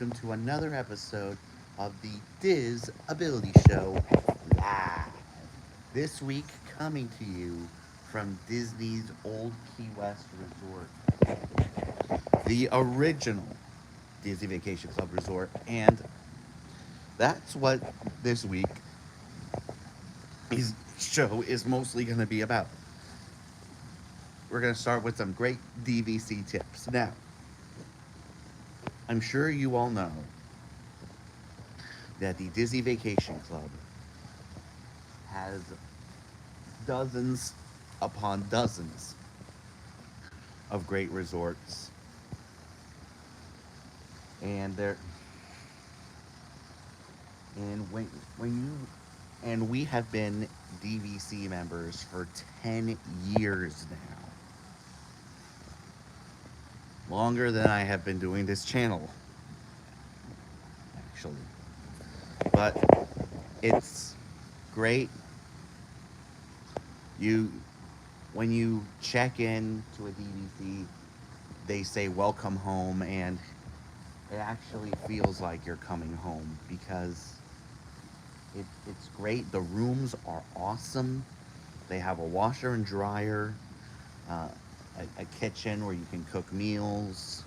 welcome to another episode of the DIS Ability Show Live. This week, coming to you from Disney's Old Key West Resort, the original Disney Vacation Club Resort, and that's what this week is show is mostly going to be about. We're going to start with some great DVC tips. Now, I'm sure you all know that the Disney Vacation Club has dozens upon dozens of great resorts, and they're and when you and we have been DVC members for 10 years now, longer than I have been doing this channel, actually. But it's great. You When you check in to a DVC, they say welcome home, and it actually feels like you're coming home because it's great. The rooms are awesome. They have a washer and dryer, uh, a kitchen where you can cook meals.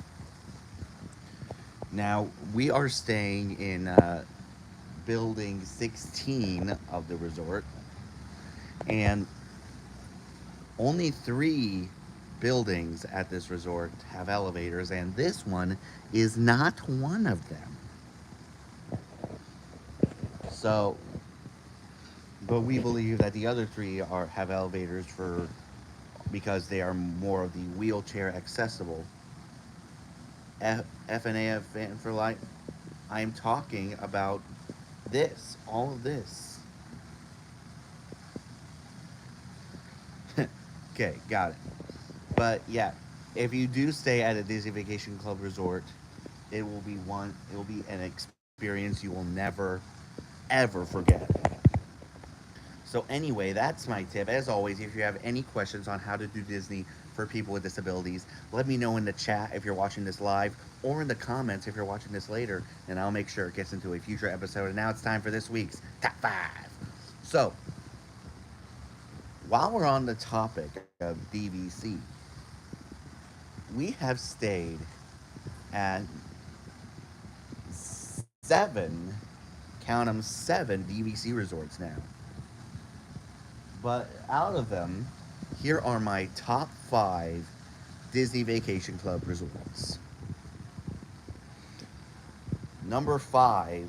Now, we are staying in building 16 of the resort, and only 3 buildings at this resort have elevators, and this one is not one of them. So, but we believe that the other 3 have elevators for because they are more of the wheelchair accessible. F&A fan for life. I am talking about this, all of this. Okay, got it. But yeah, if you do stay at a Disney Vacation Club resort, it will be an experience you will never ever forget. So anyway, that's my tip. As always, if you have any questions on how to do Disney for people with disabilities, let me know in the chat if you're watching this live, or in the comments if you're watching this later, and I'll make sure it gets into a future episode. And now it's time for this week's Top 5. So, while we're on the topic of DVC, we have stayed at 7, count them, 7 DVC resorts now. But out of them, here are my top 5 Disney Vacation Club resorts. Number 5,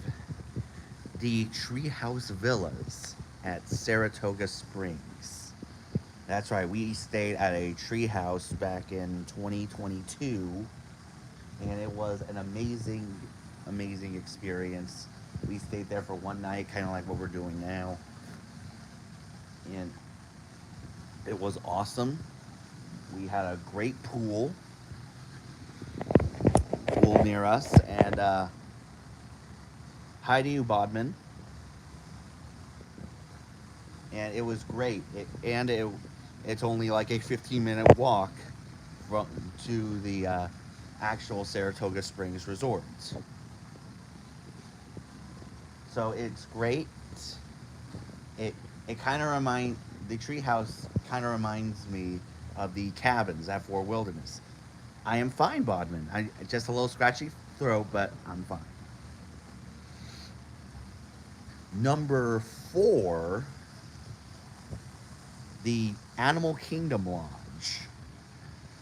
the Treehouse Villas at Saratoga Springs. That's right, we stayed at a treehouse back in 2022, and it was an amazing experience. We stayed there for one night, kind of like what we're doing now, and it was awesome. We had a great pool near us, and hi to you, Bodman. And it was great. It's only like a 15-minute walk from to the actual Saratoga Springs Resort. So it's great. It it kind of remind the treehouse kind of reminds me of the cabins at Fort Wilderness. I am fine, Bodman. I just a little scratchy throat, but I'm fine. Number 4, the Animal Kingdom Lodge.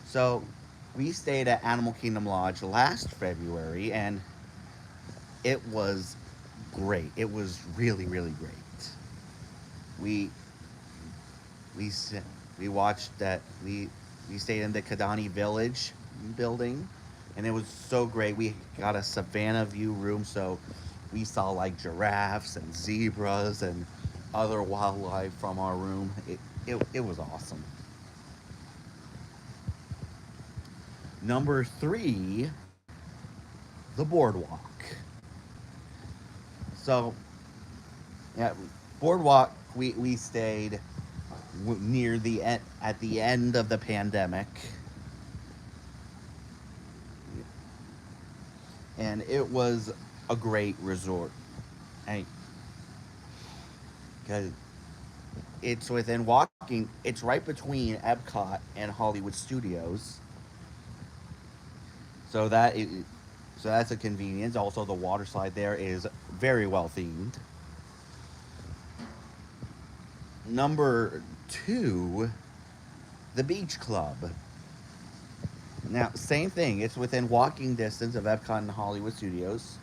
So we stayed at Animal Kingdom Lodge last February, and it was great. It was really great. We we we watched that we stayed in the Kidani Village building, and it was so great. We got a Savannah view room, so we saw like giraffes and zebras and other wildlife from our room. It was awesome. Number 3, the boardwalk. So, yeah, boardwalk. We stayed near the at the end of the pandemic, And it was a great resort. Hey, because it's within walking, it's right between Epcot and Hollywood Studios. So so that's a convenience. Also, the water slide there is very well themed. Number two, the Beach Club. Now, same thing. It's within walking distance of Epcot and Hollywood Studios,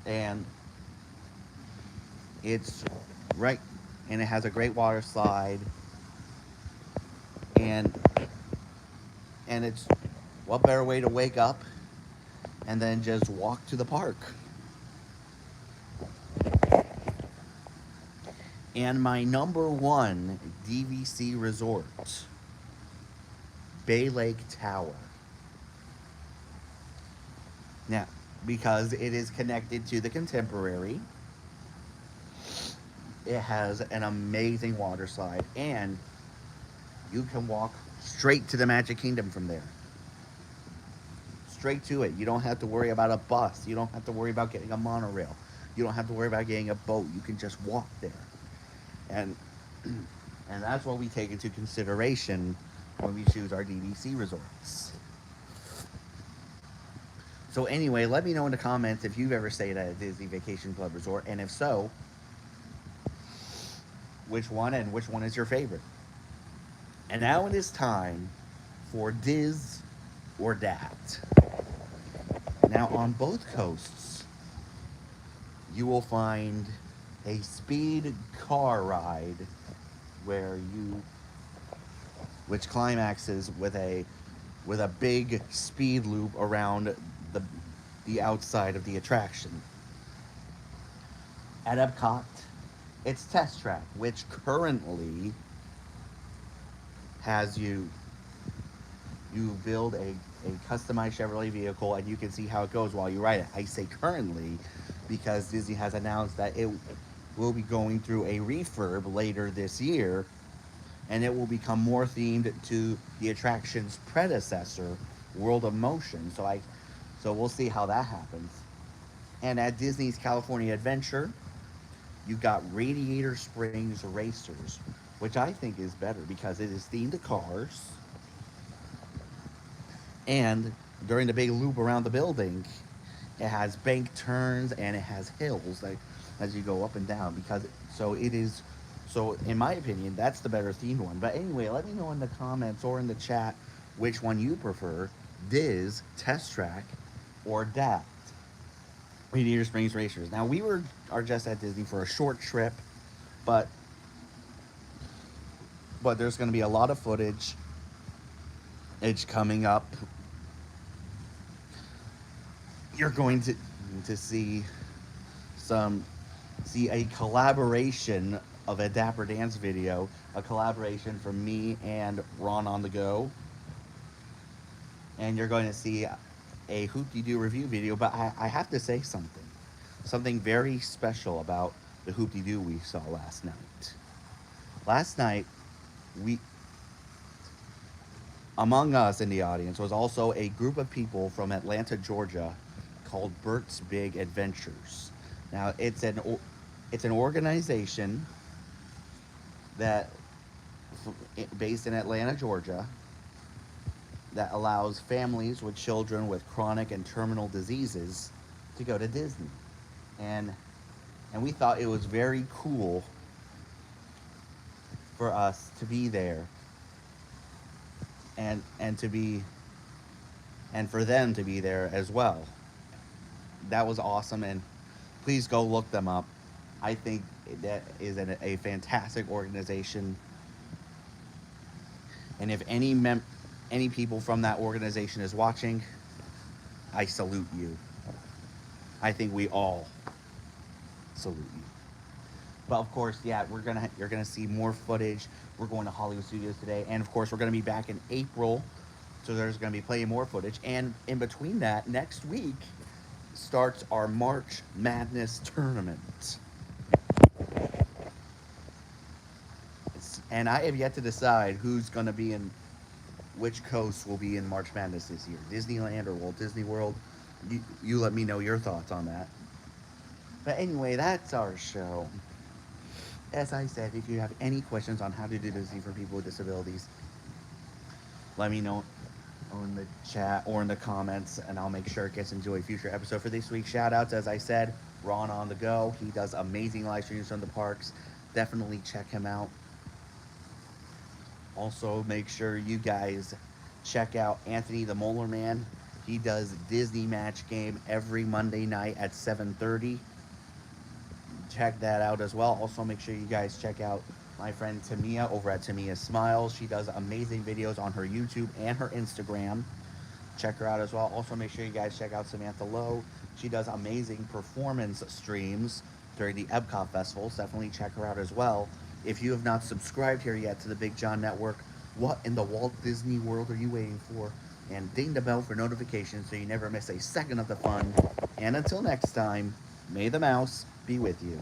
and it's right, and it has a great water slide, and it's what better way to wake up and then just walk to the park. And my number one DVC resort, Bay Lake Tower. Now, because it is connected to the Contemporary, it has an amazing water slide, and you can walk straight to the Magic Kingdom from there. Straight to it. You don't have to worry about a bus. You don't have to worry about getting a monorail. You don't have to worry about getting a boat. You can just walk there. And and that's what we take into consideration when we choose our DVC resorts. So anyway, let me know in the comments if you've ever stayed at a Disney Vacation Club resort, and if so, which one and which one is your favorite. And now it is time for DIS or DAT. Now on both coasts, you will find a speed car ride where which climaxes with a big speed loop around the outside of the attraction. At Epcot, it's Test Track, which currently has you build a customized Chevrolet vehicle and you can see how it goes while you ride it. I say currently because Disney has announced that it will be going through a refurb later this year, and it will become more themed to the attraction's predecessor, World of Motion. So we'll see how that happens. And at Disney's California Adventure, you got Radiator Springs Racers, which I think is better because it is themed to cars. And during the big loop around the building, it has bank turns and it has hills like as you go up and down so in my opinion that's the better themed one. But anyway, let me know in the comments or in the chat which one you prefer, DIS, Test Track, or DAT, Radiator Springs Racers. Now we are just at Disney for a short trip, but there's going to be a lot of footage. It's coming up. You're going to see a collaboration of a Dapper Dance video, a collaboration from me and Ron on the Go, and you're going to see a Hoop-Dee-Doo review video. But I have to say something very special about the Hoop-Dee-Doo we saw last night. Last night, among us in the audience was also a group of people from Atlanta, Georgia, called Bert's Big Adventures. Now, it's an organization that based in Atlanta, Georgia, that allows families with children with chronic and terminal diseases to go to Disney. And we thought it was very cool for us to be there and for them to be there as well. That was awesome, and please go look them up. I think that is a fantastic organization, and if any people from that organization is watching, I salute you. I think we all salute you. But of course, yeah, you're gonna see more footage. We're going to Hollywood Studios today, and of course, we're gonna be back in April, so there's gonna be plenty more footage. And in between that, next week starts our March Madness tournament. And I have yet to decide who's gonna be in which coast will be in March Madness this year, Disneyland or Walt Disney World. You let me know your thoughts on that. But anyway, that's our show. As I said, if you have any questions on how to do Disney for people with disabilities, let me know in the chat or in the comments, and I'll make sure it gets into a future episode. For this week's shout outs, as I said, Ron on the go. He does amazing live streams from the parks. Definitely check him out. Also, make sure you guys check out Anthony the Molar Man. He does Disney Match Game every Monday night at 7:30. Check that out as well. Also, make sure you guys check out my friend Tamia over at Tamia Smiles. She does amazing videos on her YouTube and her Instagram. Check her out as well. Also, make sure you guys check out Samantha Lowe. She does amazing performance streams during the Epcot festivals. Definitely check her out as well. If you have not subscribed here yet to the Big John Network, what in the Walt Disney World are you waiting for? And ding the bell for notifications so you never miss a second of the fun. And until next time, may the mouse be with you.